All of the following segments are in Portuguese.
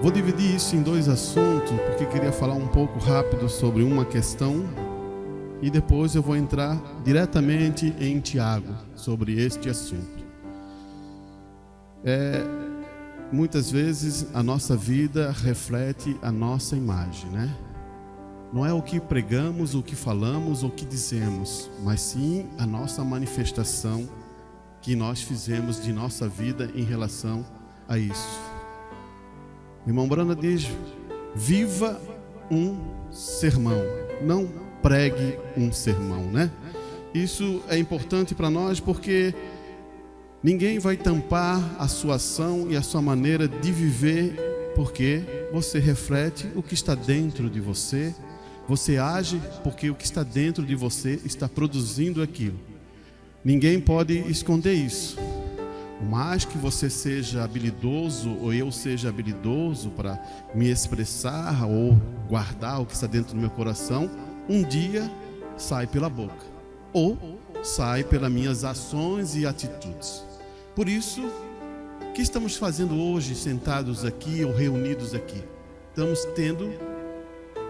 Vou dividir isso em dois assuntos, porque queria falar um pouco rápido sobre uma questão e depois eu vou entrar diretamente em Tiago sobre este assunto. Muitas vezes a nossa vida reflete a nossa imagem, né? Não é o que pregamos, o que falamos, o que dizemos, mas sim a nossa manifestação que nós fizemos de nossa vida em relação a isso. Irmão Brana diz: viva um sermão, não pregue um sermão, né? Isso é importante para nós porque ninguém vai tampar a sua ação e a sua maneira de viver, porque você reflete o que está dentro de você, você age porque o que está dentro de você está produzindo aquilo. Ninguém pode esconder isso. Por mais que você seja habilidoso ou eu seja habilidoso para me expressar ou guardar o que está dentro do meu coração, um dia sai pela boca ou sai pelas minhas ações e atitudes. Por isso, o que estamos fazendo hoje sentados aqui ou reunidos aqui? Estamos tendo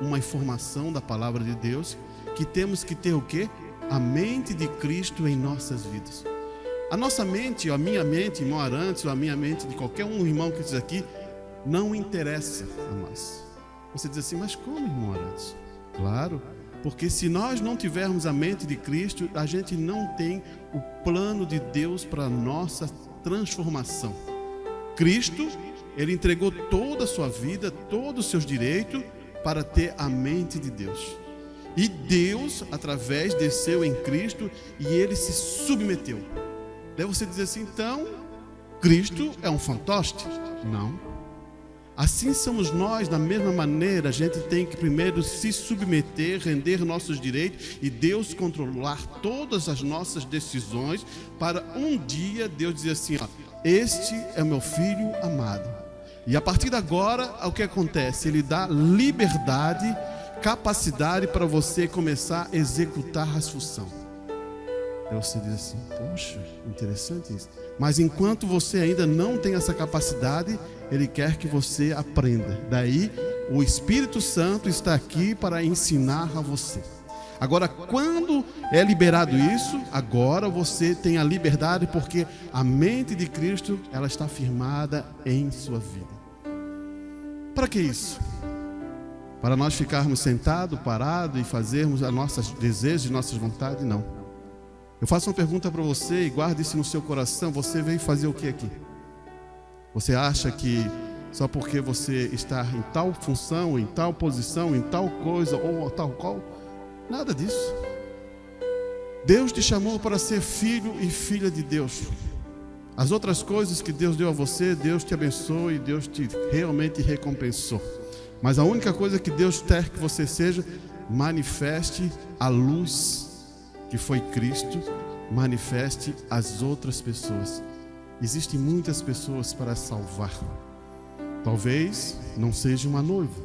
uma informação da palavra de Deus que temos que ter o quê? A mente de Cristo em nossas vidas. A nossa mente, ou a minha mente, irmão Arantes, ou a minha mente de qualquer um irmão que esteja aqui, não interessa a nós. Você diz assim, mas como, irmão Arantes? Claro, porque se nós não tivermos a mente de Cristo, a gente não tem o plano de Deus para a nossa transformação. Cristo, Ele entregou toda a sua vida, todos os seus direitos para ter a mente de Deus. E Deus, através, desceu em Cristo e Ele se submeteu. Daí você diz assim, então, Cristo é um fantoche? Não. Assim somos nós, da mesma maneira, a gente tem que primeiro se submeter, render nossos direitos e Deus controlar todas as nossas decisões para um dia Deus dizer assim, ó, este é meu filho amado. E a partir de agora, o que acontece? Ele dá liberdade, capacidade para você começar a executar a função. Aí você diz assim, poxa, interessante isso. Mas enquanto você ainda não tem essa capacidade, Ele quer que você aprenda. Daí, o Espírito Santo está aqui para ensinar a você. Agora, quando é liberado isso, agora você tem a liberdade, porque a mente de Cristo, ela está firmada em sua vida. Para que isso? Para nós ficarmos sentados, parados e fazermos os nossos desejos e nossas vontades? Não. Eu faço uma pergunta para você e guarde isso no seu coração. Você veio fazer o que aqui? Você acha que só porque você está em tal função, em tal posição, em tal coisa ou tal qual? Nada disso. Deus te chamou para ser filho e filha de Deus. As outras coisas que Deus deu a você, Deus te abençoou e Deus te realmente recompensou. Mas a única coisa que Deus quer que você seja, manifeste a luz que foi Cristo, manifeste as outras pessoas. Existem muitas pessoas para salvar. Talvez não seja uma noiva,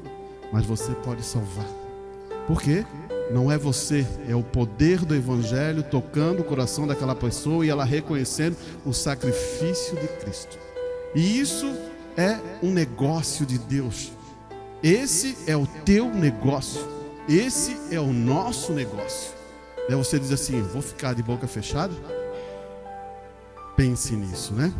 mas você pode salvar. Por quê? Não é você, é o poder do Evangelho tocando o coração daquela pessoa e ela reconhecendo o sacrifício de Cristo. E isso é um negócio de Deus. Esse é o teu negócio. Esse é o nosso negócio. Daí você diz assim, vou ficar de boca fechada? Pense nisso, né?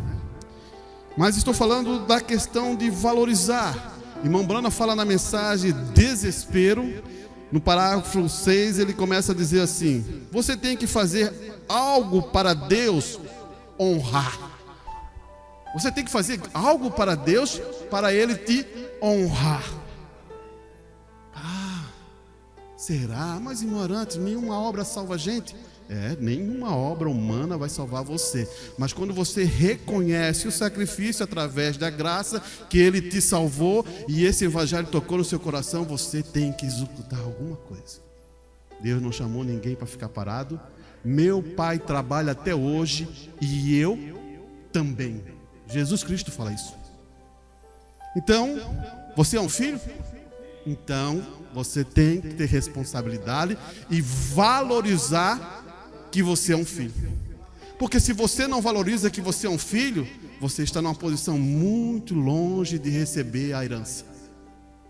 Mas estou falando da questão de valorizar. Irmão Brana fala na mensagem desespero. No parágrafo 6 ele começa a dizer assim, você tem que fazer algo para Deus honrar. Você tem que fazer algo para Deus, para Ele te honrar. Será? Mas ignorantes, nenhuma obra salva a gente. Nenhuma obra humana vai salvar você. Mas quando você reconhece o sacrifício através da graça que Ele te salvou e esse evangelho tocou no seu coração, você tem que executar alguma coisa. Deus não chamou ninguém para ficar parado. Meu Pai trabalha até hoje e eu também. Jesus Cristo fala isso. Então, você é um filho? Então, você tem que ter responsabilidade e valorizar que você é um filho. Porque se você não valoriza que você é um filho, você está numa posição muito longe de receber a herança.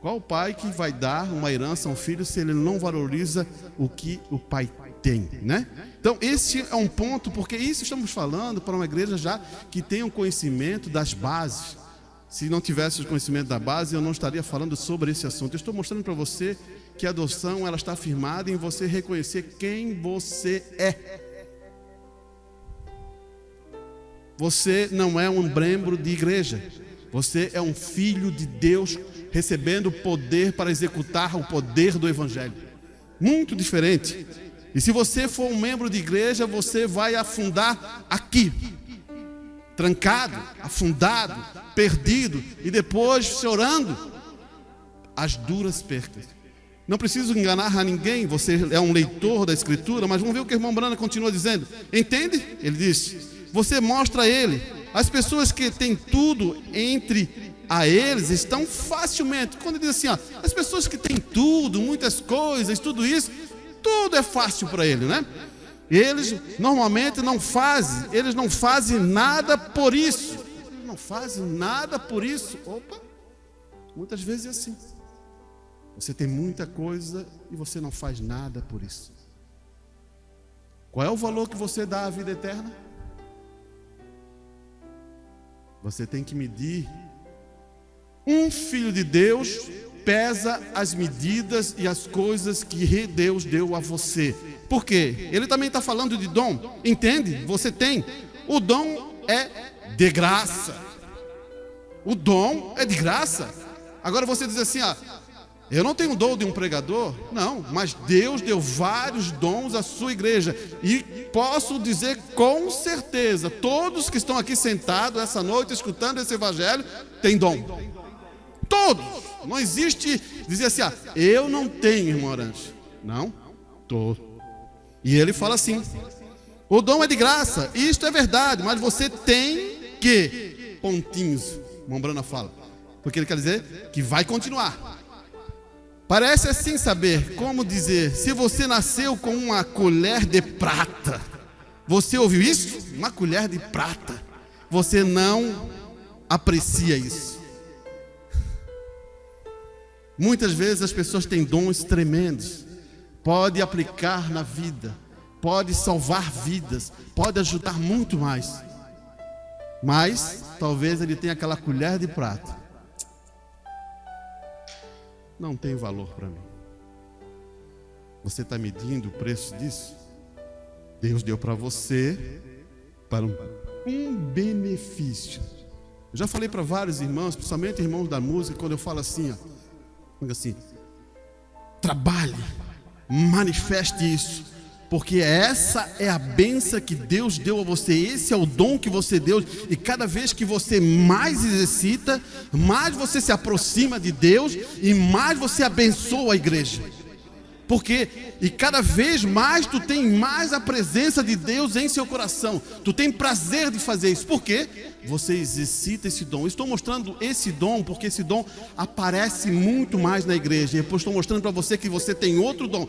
Qual pai que vai dar uma herança a um filho se ele não valoriza o que o pai tem, né? Então esse é um ponto, porque isso estamos falando para uma igreja já que tem um conhecimento das bases. Se não tivesse o conhecimento da base, eu não estaria falando sobre esse assunto. Eu estou mostrando para você que a adoção, ela está firmada em você reconhecer quem você é. Você não é um membro de igreja. Você é um filho de Deus, recebendo poder para executar o poder do Evangelho. Muito diferente. E se você for um membro de igreja, você vai afundar aqui. Trancado, afundado, perdido, e depois chorando as duras percas. Não preciso enganar a ninguém, você é um leitor da Escritura, mas vamos ver o que o irmão Brana continua dizendo. Entende? Ele diz, você mostra a ele, as pessoas que têm tudo entre a eles estão facilmente, quando ele diz assim, ó, as pessoas que têm tudo, muitas coisas, tudo isso, tudo é fácil para ele, né? Eles normalmente não fazem nada por isso. Eles não fazem nada por isso. Opa, muitas vezes é assim. Você tem muita coisa e você não faz nada por isso. Qual é o valor que você dá à vida eterna? Você tem que medir. Um filho de Deus pesa as medidas e as coisas que Deus deu a você. Por quê? Ele também está falando de dom. Entende? Você tem. O dom é de graça. O dom é de graça. Agora você diz assim, eu não tenho dom de um pregador. Não, mas Deus deu vários dons à sua igreja. E posso dizer com certeza, todos que estão aqui sentados essa noite, escutando esse evangelho, têm dom. Todos. Não existe dizer assim, eu não tenho, irmão Arantes. Não, tô. E ele fala assim, o dom é de graça, isto é verdade, mas você tem que, pontinhos, irmão Brana fala, porque ele quer dizer que vai continuar. Parece assim saber como dizer, se você nasceu com uma colher de prata, você ouviu isso? Uma colher de prata, você não aprecia isso. Muitas vezes as pessoas têm dons tremendos, pode aplicar na vida, pode salvar vidas, pode ajudar muito mais, mas talvez ele tenha aquela colher de prata, não tem valor para mim. Você está medindo o preço disso? Deus deu para você para um benefício. Eu já falei para vários irmãos, principalmente irmãos da música, quando eu falo assim, trabalhe, manifeste isso, porque essa é a bênção que Deus deu a você, esse é o dom que você deu, e cada vez que você mais exercita, mais você se aproxima de Deus, e mais você abençoa a igreja, porque, e cada vez mais tu tem mais a presença de Deus em seu coração, tu tem prazer de fazer isso, por quê? Você exercita esse dom. Estou mostrando esse dom porque esse dom aparece muito mais na igreja. E depois estou mostrando para você que você tem outro dom.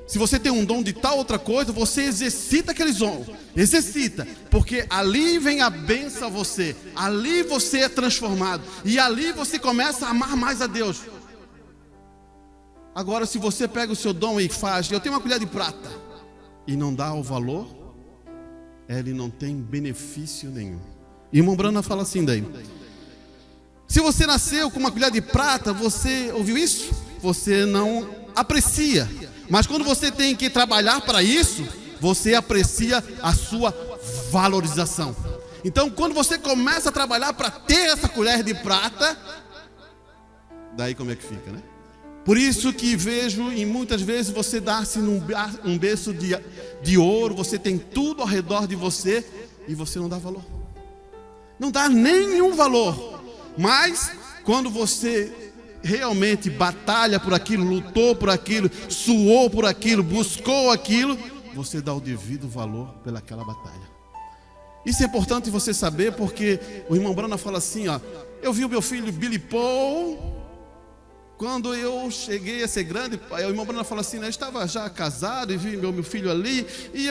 Se você tem um dom de tal outra coisa, você exercita aquele dom. Exercita, porque ali vem a bênção a você. Ali você é transformado. E ali você começa a amar mais a Deus. Agora, se você pega o seu dom e faz, eu tenho uma colher de prata, e não dá o valor, ele não tem benefício nenhum. E irmão Brana fala assim daí, se você nasceu com uma colher de prata, você ouviu isso? Você não aprecia, mas quando você tem que trabalhar para isso, você aprecia a sua valorização. Então quando você começa a trabalhar para ter essa colher de prata, daí como é que fica, né? Por isso que vejo, e muitas vezes você dá-se num berço de ouro, você tem tudo ao redor de você, e você não dá valor. Não dá nenhum valor, mas quando você realmente batalha por aquilo, lutou por aquilo, suou por aquilo, buscou aquilo, você dá o devido valor pelaquela batalha. Isso é importante você saber, porque o irmão Brana fala assim, eu vi o meu filho Billy Paul, quando eu cheguei a ser grande, o irmão Brana fala assim, eu estava já casado e vi meu filho ali, e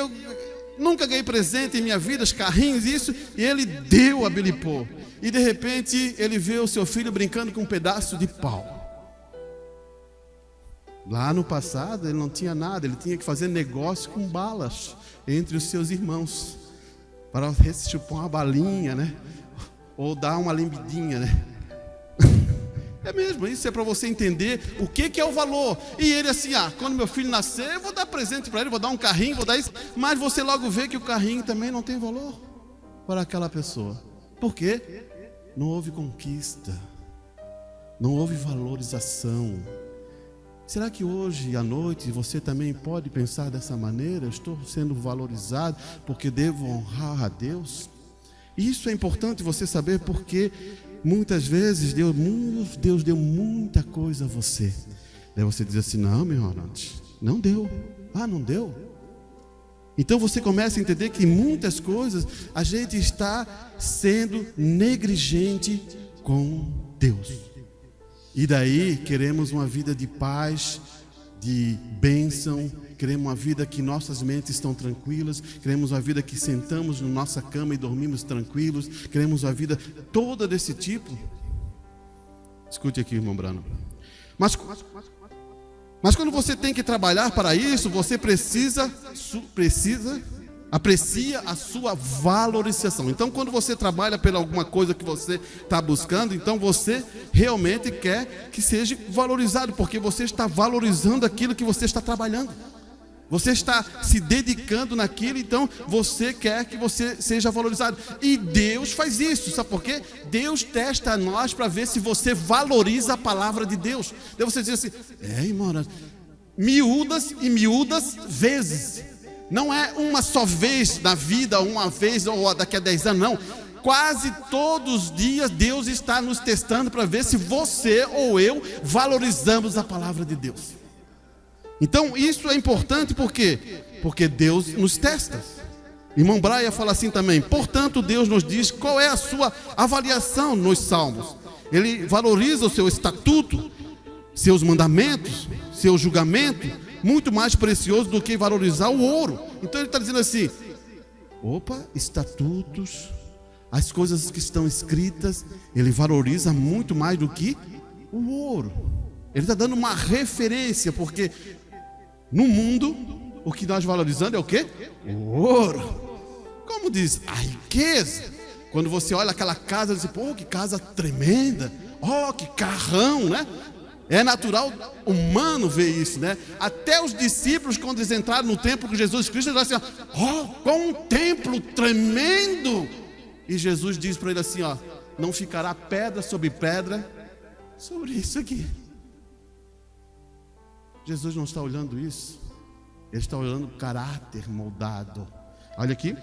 nunca ganhei presente em minha vida, os carrinhos, isso, e ele deu a Bilipô. E de repente ele vê o seu filho brincando com um pedaço de pau. Lá no passado ele não tinha nada, ele tinha que fazer negócio com balas entre os seus irmãos, para chupar uma balinha, né? Ou dar uma lembidinha, né? É mesmo, isso é para você entender o que é o valor. E ele assim, quando meu filho nascer, eu vou dar presente para ele, vou dar um carrinho, vou dar isso. Mas você logo vê que o carrinho também não tem valor para aquela pessoa. Por quê? Não houve conquista, não houve valorização. Será que hoje à noite você também pode pensar dessa maneira? Estou sendo valorizado porque devo honrar a Deus? Isso é importante você saber, porque muitas vezes Deus deu muita coisa a você. Daí você diz assim, não, meu irmão, não deu. Não deu? Então você começa a entender que muitas coisas a gente está sendo negligente com Deus. E daí queremos uma vida de paz, de bênção, queremos uma vida que nossas mentes estão tranquilas, queremos uma vida que sentamos na nossa cama e dormimos tranquilos, queremos uma vida toda desse tipo. Escute aqui, irmão Brano. Mas quando você tem que trabalhar para isso, você aprecia a sua valorização. Então, quando você trabalha por alguma coisa que você está buscando, então você realmente quer que seja valorizado, porque você está valorizando aquilo que você está trabalhando. Você está se dedicando naquilo, então você quer que você seja valorizado. E Deus faz isso, sabe por quê? Deus testa nós para ver se você valoriza a palavra de Deus. Daí você diz assim, irmão, miúdas e miúdas vezes. Não é uma só vez na vida, uma vez ou daqui a 10 anos, não. Quase todos os dias Deus está nos testando para ver se você ou eu valorizamos a palavra de Deus. Então isso é importante, por quê? Porque Deus nos testa. Irmão Braia fala assim também, portanto Deus nos diz qual é a sua avaliação nos salmos. Ele valoriza o seu estatuto, seus mandamentos, seu julgamento, muito mais precioso do que valorizar o ouro. Então ele está dizendo assim, estatutos, as coisas que estão escritas, ele valoriza muito mais do que o ouro. Ele está dando uma referência, porque no mundo, o que nós valorizamos é o quê? O ouro. Como diz, a riqueza. Quando você olha aquela casa, você diz, que casa tremenda. Que carrão, né? É natural humano ver isso, né? Até os discípulos, quando eles entraram no templo com Jesus Cristo, eles disseram assim, com um templo tremendo. E Jesus diz para ele assim, não ficará pedra sobre pedra sobre isso aqui. Jesus não está olhando isso, ele está olhando o caráter moldado. Olha aqui.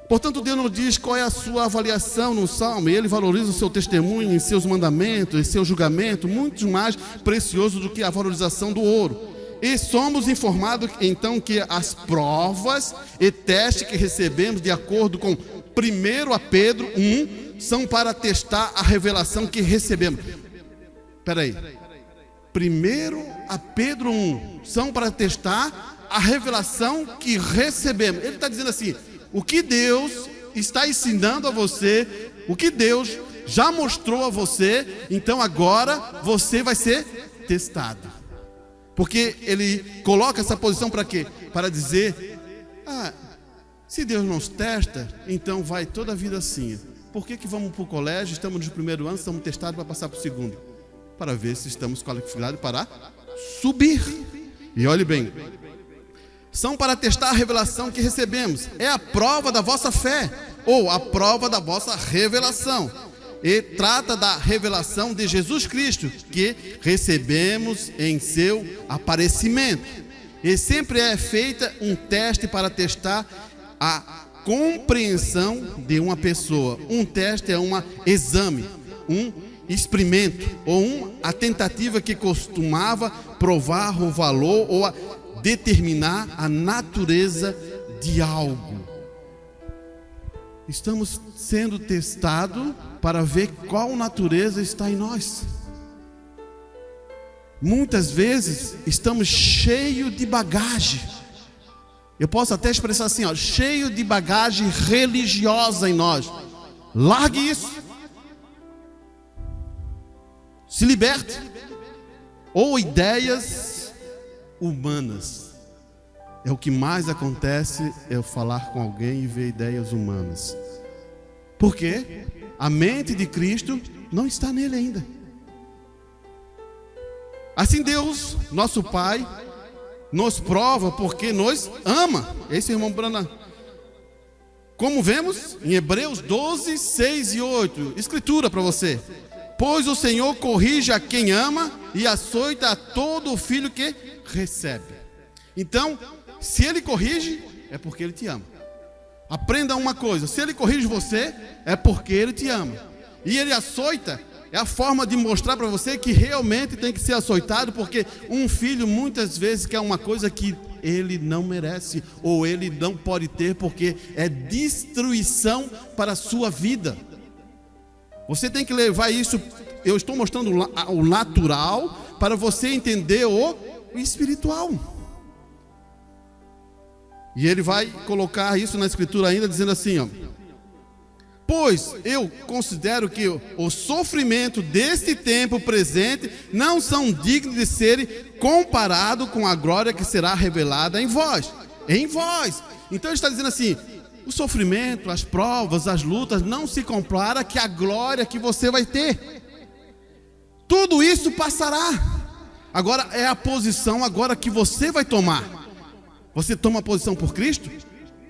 Portanto, Deus nos diz qual é a sua avaliação no Salmo. Ele valoriza o seu testemunho, em seus mandamentos, em seu julgamento, muito mais precioso do que a valorização do ouro. E somos informados então que as provas e testes que recebemos, de acordo com 1 Pedro 1, são para testar a revelação que recebemos. Espera aí. 1 Pedro 1 são para testar a revelação que recebemos. Ele está dizendo assim, o que Deus está ensinando a você, o que Deus já mostrou a você, então agora você vai ser testado. Porque ele coloca essa posição para quê? Para dizer, se Deus nos testa, então vai toda a vida assim. Por que vamos para o colégio, estamos no primeiro ano, estamos testados para passar para o segundo? Para ver se estamos qualificados para subir. E olhe bem, são para testar a revelação que recebemos. É a prova da vossa fé, ou a prova da vossa revelação. E trata da revelação de Jesus Cristo, que recebemos em seu aparecimento. E sempre é feita um teste para testar a compreensão de uma pessoa. Um teste é um exame, um experimento, ou a tentativa que costumava provar o valor ou a determinar a natureza de algo. Estamos sendo testados para ver qual natureza está em nós. Muitas vezes estamos cheios de bagagem. Eu posso até expressar assim, ó, cheio de bagagem religiosa em nós. Largue isso. Se liberte. Ou ideias humanas. É o que mais acontece, é eu falar com alguém e ver ideias humanas. Por quê? A mente de Cristo não está nele ainda. Assim Deus, nosso Pai, nos prova porque nos ama. Esse irmão Branham. Como vemos em Hebreus 12, 6 e 8. Escritura para você. Pois o Senhor corrige a quem ama e açoita a todo filho que recebe. Então, se Ele corrige, é porque Ele te ama. Aprenda uma coisa, se Ele corrige você, é porque Ele te ama. E Ele açoita, é a forma de mostrar para você que realmente tem que ser açoitado, porque um filho muitas vezes quer uma coisa que ele não merece, ou ele não pode ter, porque é destruição para a sua vida. Você tem que levar isso, eu estou mostrando o natural, para você entender o espiritual. E ele vai colocar isso na escritura ainda, dizendo assim, ó. Pois eu considero que o sofrimento deste tempo presente não são dignos de serem comparados com a glória que será revelada em vós. Em vós. Então ele está dizendo assim, o sofrimento, as provas, as lutas não se compara com a glória que você vai ter. Tudo isso passará. Agora é a posição agora que você vai tomar. Você toma a posição por Cristo?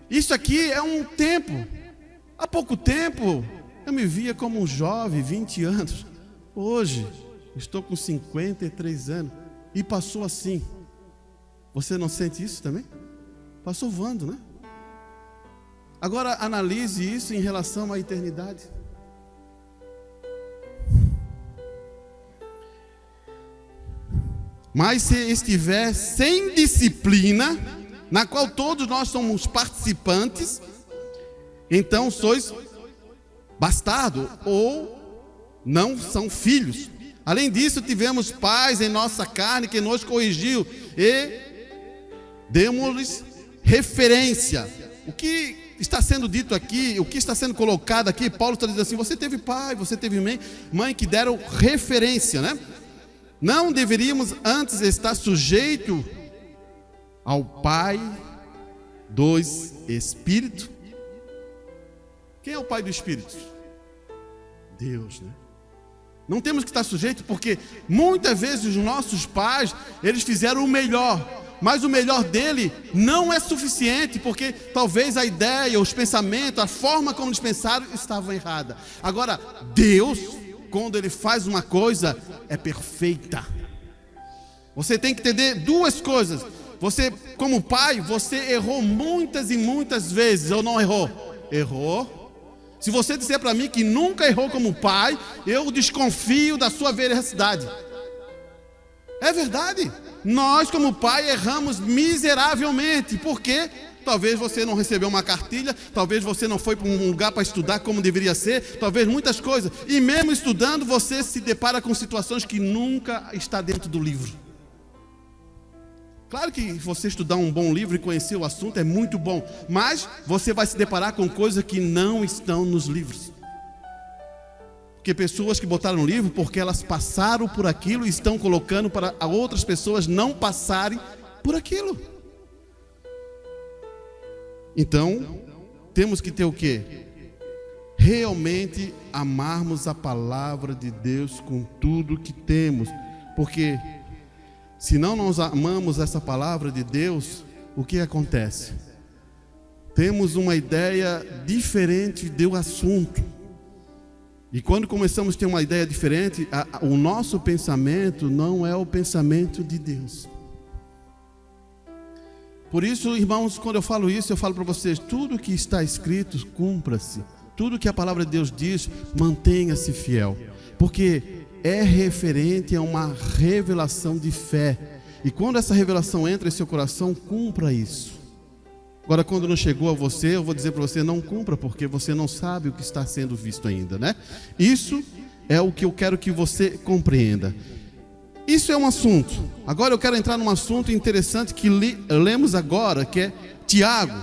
Isso aqui é um tempo. Há pouco tempo, eu me via como um jovem, 20 anos. Hoje, estou com 53 anos. E passou assim. Você não sente isso também? Passou voando, né? Agora, analise isso em relação à eternidade. Mas se estiver sem disciplina, na qual todos nós somos participantes, então sois bastardo ou não são filhos. Além disso, tivemos pais em nossa carne que nos corrigiu e demos-lhes referência. O que está sendo dito aqui, o que está sendo colocado aqui, Paulo está dizendo assim, você teve pai, você teve mãe que deram referência, né? Não deveríamos antes estar sujeito ao Pai dos Espíritos? Quem é o Pai do Espírito? Deus, né? Não temos que estar sujeito porque muitas vezes os nossos pais, eles fizeram o melhor, mas o melhor dele não é suficiente, porque talvez a ideia, os pensamentos, a forma como eles pensaram estava errada. Agora, Deus, quando Ele faz uma coisa, é perfeita. Você tem que entender duas coisas. Você, como pai, você errou muitas e muitas vezes, ou não errou? Errou. Se você disser para mim que nunca errou como pai, eu desconfio da sua veracidade. É verdade. Nós, como pai, erramos miseravelmente. Por quê? Talvez você não recebeu uma cartilha, talvez você não foi para um lugar para estudar como deveria ser, talvez muitas coisas. E mesmo estudando, você se depara com situações que nunca está dentro do livro. Claro que você estudar um bom livro e conhecer o assunto é muito bom, mas você vai se deparar com coisas que não estão nos livros. Porque pessoas que botaram no livro, porque elas passaram por aquilo e estão colocando para outras pessoas não passarem por aquilo. Então, temos que ter o quê? Realmente amarmos a palavra de Deus com tudo que temos, porque se não nós amamos essa palavra de Deus, o que acontece? Temos uma ideia diferente do assunto. E quando começamos a ter uma ideia diferente, o nosso pensamento não é o pensamento de Deus. Por isso, irmãos, quando eu falo isso, eu falo para vocês, tudo que está escrito, cumpra-se. Tudo que a palavra de Deus diz, mantenha-se fiel. Porque é referente a uma revelação de fé. E quando essa revelação entra em seu coração, cumpra isso. Agora, quando não chegou a você, eu vou dizer para você, não cumpra, porque você não sabe o que está sendo visto ainda, né? Isso é o que eu quero que você compreenda. Isso é um assunto. Agora eu quero entrar num assunto interessante que lemos agora, que é Tiago.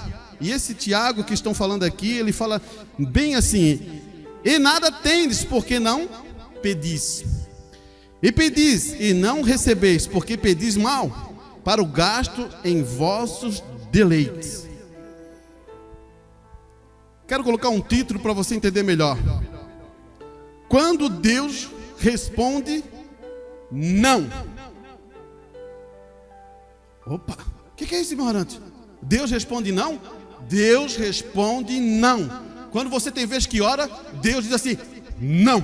E esse Tiago que estão falando aqui, ele fala bem assim: e nada tendes, porque não pedis. E pedis, e não recebeis, porque pedis mal, para o gasto em vossos deleites. Quero colocar um título para você entender melhor. Quando Deus responde não. Opa, o que é isso, irmão Arante? Deus responde não? Deus responde não. Quando você tem vez que ora, Deus diz assim, não.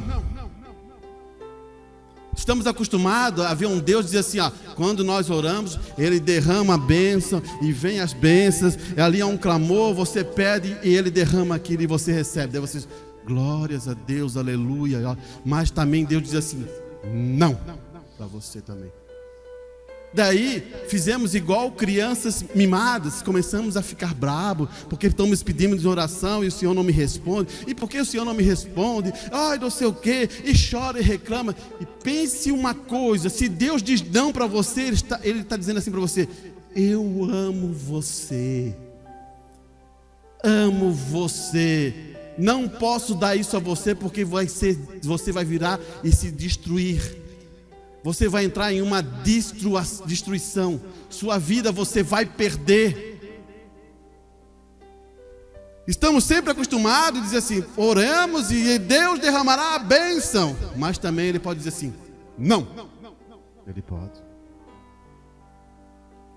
Estamos acostumados a ver um Deus dizer assim, ó, quando nós oramos, Ele derrama a bênção e vem as bênçãos, ali há um clamor, você pede e Ele derrama aquilo e você recebe. Daí você diz, glórias a Deus, aleluia. Mas também Deus diz assim, não, para você também. Daí fizemos igual crianças mimadas, começamos a ficar bravos, porque estamos pedindo de oração e o Senhor não me responde. E por que o Senhor não me responde? Ai, não sei o quê, e chora e reclama. E pense uma coisa, se Deus diz não para você, Ele está dizendo assim para você, eu amo você, amo você, não posso dar isso a você porque você vai virar e se destruir. Você vai entrar em uma destruição. Sua vida você vai perder. Estamos sempre acostumados a dizer assim, oramos e Deus derramará a bênção. Mas também Ele pode dizer assim, não. Ele pode.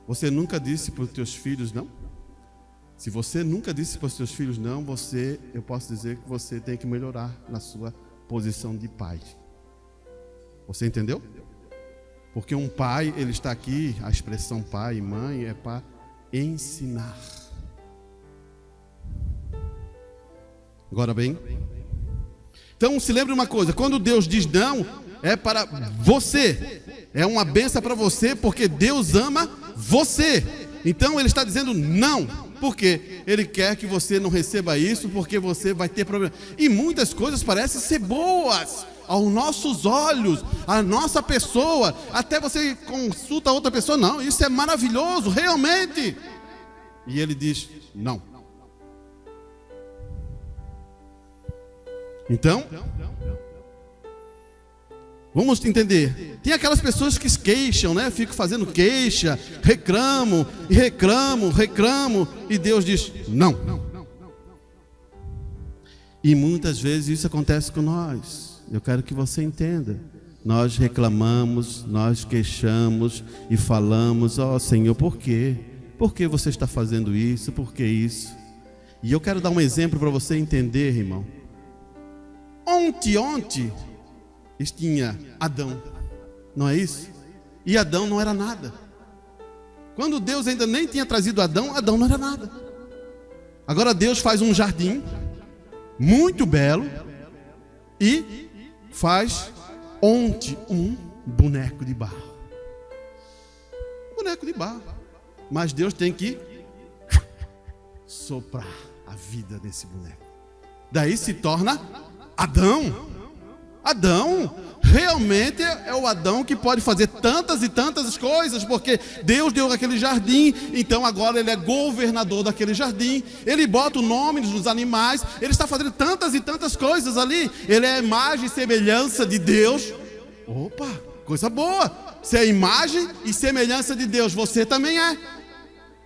Você nunca disse para os teus filhos não? Se você nunca disse para os seus filhos não, eu posso dizer que você tem que melhorar na sua posição de pai. Você entendeu? Porque um pai, ele está aqui, a expressão pai e mãe é para ensinar. Agora bem, então se lembre uma coisa, quando Deus diz não, é para você, é uma bênção para você, porque Deus ama você. Então Ele está dizendo não, porque Ele quer que você não receba isso, porque você vai ter problema. E muitas coisas parecem ser boas aos nossos olhos, a nossa pessoa, até você consulta outra pessoa, não, isso é maravilhoso, realmente. E Ele diz não. Então, vamos entender. Tem aquelas pessoas que se queixam, né? Ficam fazendo queixa, reclamam, e Deus diz não. E muitas vezes isso acontece com nós. Eu quero que você entenda. Nós reclamamos, nós queixamos e falamos, ó Senhor, por quê? Por que você está fazendo isso? Por que isso? E eu quero dar um exemplo para você entender, irmão. Ontem tinha Adão, não é isso? E Adão não era nada. Quando Deus ainda nem tinha trazido Adão, Adão não era nada. Agora Deus faz um jardim muito belo e faz um boneco de barro. Boneco de barro. Mas Deus tem que soprar a vida desse boneco. Daí se torna Adão. Adão realmente é o Adão que pode fazer tantas e tantas coisas, porque Deus deu aquele jardim, então agora ele é governador daquele jardim, ele bota o nome dos animais, ele está fazendo tantas e tantas coisas ali, ele é a imagem e semelhança de Deus. Opa, coisa boa, se é imagem e semelhança de Deus, você também é.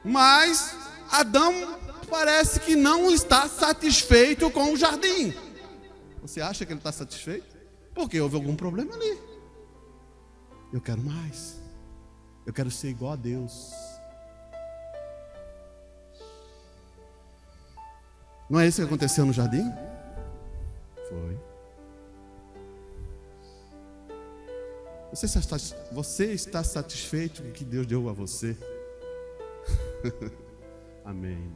Mas Adão parece que não está satisfeito com o jardim. Você acha que ele está satisfeito? Porque houve algum problema ali. Eu quero mais. Eu quero ser igual a Deus. Não é isso que aconteceu no jardim? Foi. Você está satisfeito com o que Deus deu a você? Amém.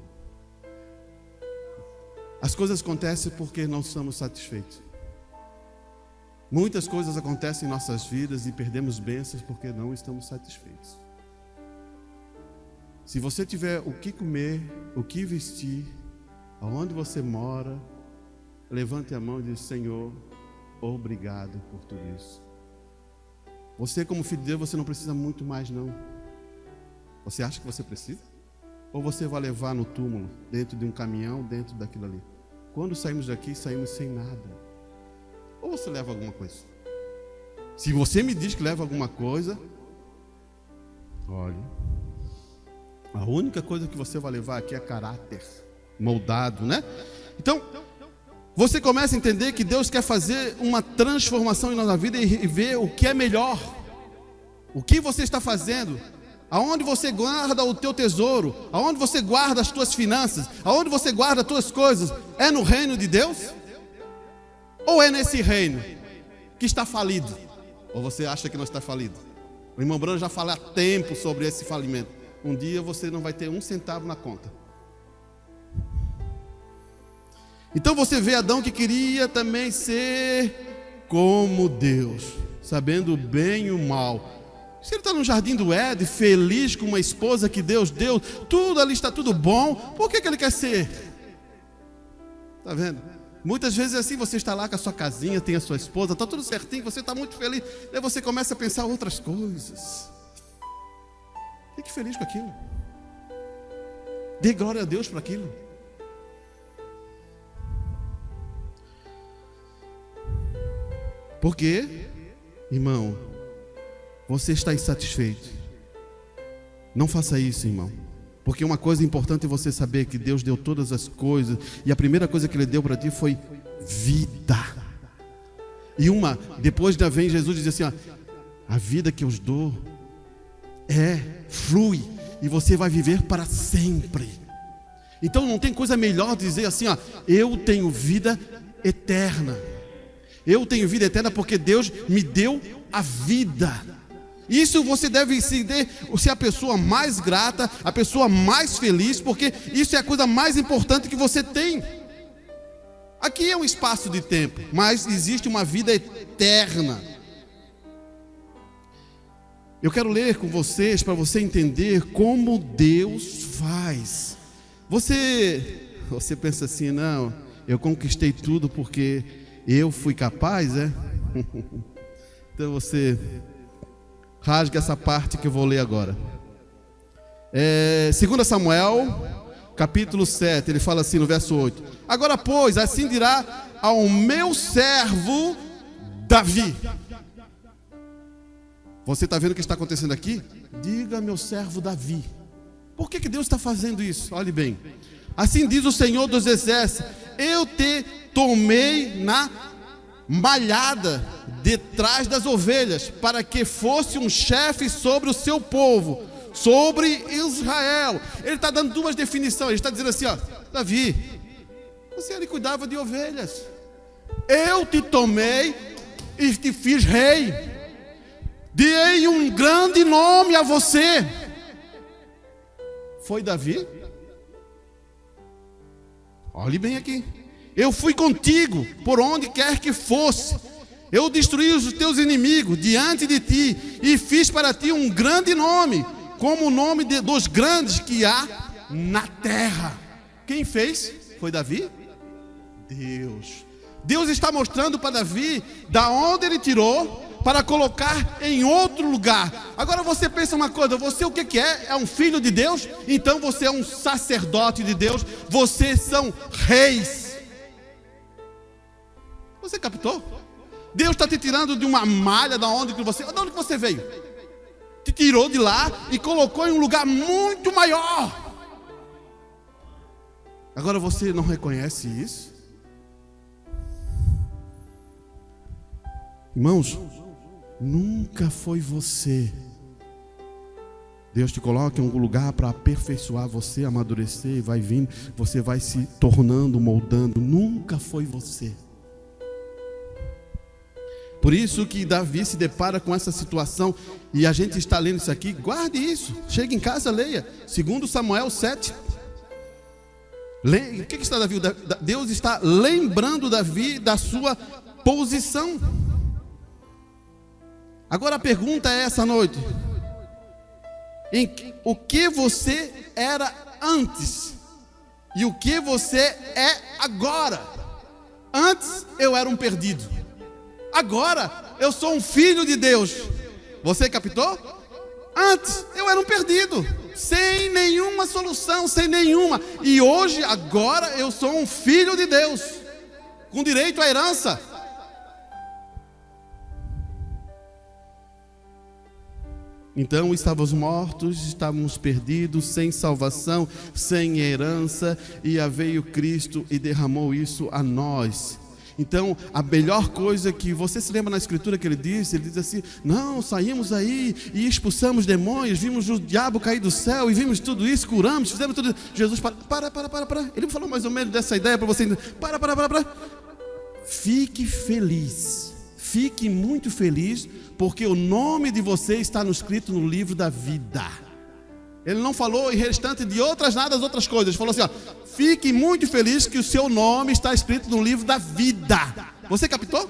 As coisas acontecem porque não somos satisfeitos. Muitas coisas acontecem em nossas vidas e perdemos bênçãos porque não estamos satisfeitos. Se você tiver o que comer, o que vestir, aonde você mora, levante a mão e diz: Senhor, obrigado por tudo isso. Você, como filho de Deus, você não precisa muito mais, não. Você acha que você precisa? ou você vai levar no túmulo, dentro de um caminhão, dentro daquilo ali? Quando saímos daqui, saímos sem nada. Ou você leva alguma coisa? Se você me diz que leva alguma coisa, olha, a única coisa que você vai levar aqui é caráter moldado, né? Então, você começa a entender que Deus quer fazer uma transformação em nossa vida e ver o que é melhor. O que você está fazendo? Aonde você guarda o teu tesouro? Aonde você guarda as tuas finanças? Aonde você guarda as tuas coisas? É no reino de Deus? Ou é nesse reino que está falido? Ou você acha que não está falido? O irmão Bruno já fala há tempo sobre esse falimento. Um dia você não vai ter um centavo na conta. Então você vê Adão que queria também ser como Deus, sabendo o bem e o mal. Se ele está no jardim do Éden, feliz com uma esposa que Deus deu, tudo ali está tudo bom, por que ele quer ser? Está vendo? Muitas vezes é assim, você está lá com a sua casinha, tem a sua esposa, está tudo certinho, você está muito feliz, daí você começa a pensar outras coisas. Fique feliz com aquilo. Dê glória a Deus por aquilo. Porque, irmão, você está insatisfeito. Não faça isso, irmão. Porque uma coisa importante é você saber que Deus deu todas as coisas. E a primeira coisa que Ele deu para ti foi vida. E depois vem Jesus e diz assim, ó, a vida que eu os dou flui. E você vai viver para sempre. Então não tem coisa melhor dizer assim, ó, eu tenho vida eterna. Eu tenho vida eterna porque Deus me deu a vida. Isso você deve ser a pessoa mais grata, a pessoa mais feliz, porque isso é a coisa mais importante que você tem. Aqui é um espaço de tempo, mas existe uma vida eterna. Eu quero ler com vocês para você entender como Deus faz. Você pensa assim, não, eu conquistei tudo porque eu fui capaz, é? Então você rasga essa parte que eu vou ler agora. 2 Samuel, capítulo 7, ele fala assim no verso 8. Agora, pois, assim dirá ao meu servo Davi. Você está vendo o que está acontecendo aqui? Diga meu servo Davi. Por que Deus está fazendo isso? Olhe bem. Assim diz o Senhor dos Exércitos: eu te tomei na malhada detrás das ovelhas, para que fosse um chefe sobre o seu povo, sobre Israel. Ele está dando duas definições. Ele está dizendo assim, ó, Davi, ele cuidava de ovelhas. Eu te tomei e te fiz rei. Dei um grande nome a você. Foi Davi? Olhe bem aqui. Eu fui contigo por onde quer que fosse. Eu destruí os teus inimigos diante de ti e fiz para ti um grande nome, como o nome dos grandes que há na terra. Quem fez? Foi Davi? Deus. Deus está mostrando para Davi da onde ele tirou para colocar em outro lugar. Agora você pensa uma coisa, você o que é? É um filho de Deus? Então você é um sacerdote de Deus, vocês são reis. Você captou? Deus está te tirando de uma malha de onde que você veio? Te tirou de lá e colocou em um lugar muito maior. Agora você não reconhece isso? Irmãos, nunca foi você. Deus te coloca em um lugar para aperfeiçoar você, amadurecer, vai vindo, você vai se tornando, moldando. Nunca foi você. Por isso que Davi se depara com essa situação, e a gente está lendo isso aqui, guarde isso, chega em casa, leia, 2 Samuel 7. O que está Davi? Deus está lembrando Davi da sua posição. Agora a pergunta é essa noite: o que você era antes e o que você é agora? Antes eu era um perdido, agora eu sou um filho de Deus. Você captou? Antes eu era um perdido, sem nenhuma solução, sem nenhuma. E hoje, agora, eu sou um filho de Deus, com direito à herança. Então estávamos mortos, estávamos perdidos, sem salvação, sem herança, e veio Cristo e derramou isso a nós. Então, a melhor coisa que você se lembra na escritura que ele diz assim: não, saímos aí e expulsamos demônios, vimos o diabo cair do céu e vimos tudo isso, curamos, fizemos tudo isso. Jesus, para. Ele falou mais ou menos dessa ideia para você entender. Para. Fique feliz, fique muito feliz, porque o nome de você está escrito no livro da vida. Ele não falou em restante de outras coisas. Ele falou assim, ó: fique muito feliz que o seu nome está escrito no livro da vida. Você captou?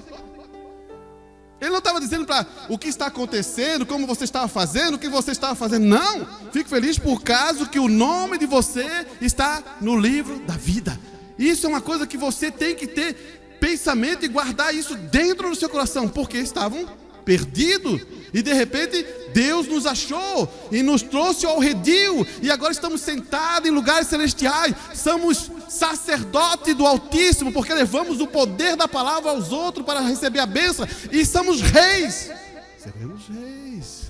Ele não estava dizendo para o que está acontecendo, como você estava fazendo, o que você estava fazendo. Não, fique feliz por causa que o nome de você está no livro da vida. Isso é uma coisa que você tem que ter pensamento e guardar isso dentro do seu coração, porque estavam perdidos e de repente Deus nos achou e nos trouxe ao redil, e agora estamos sentados em lugares celestiais, somos sacerdote do Altíssimo, porque levamos o poder da palavra aos outros para receber a bênção, e somos reis, seremos reis.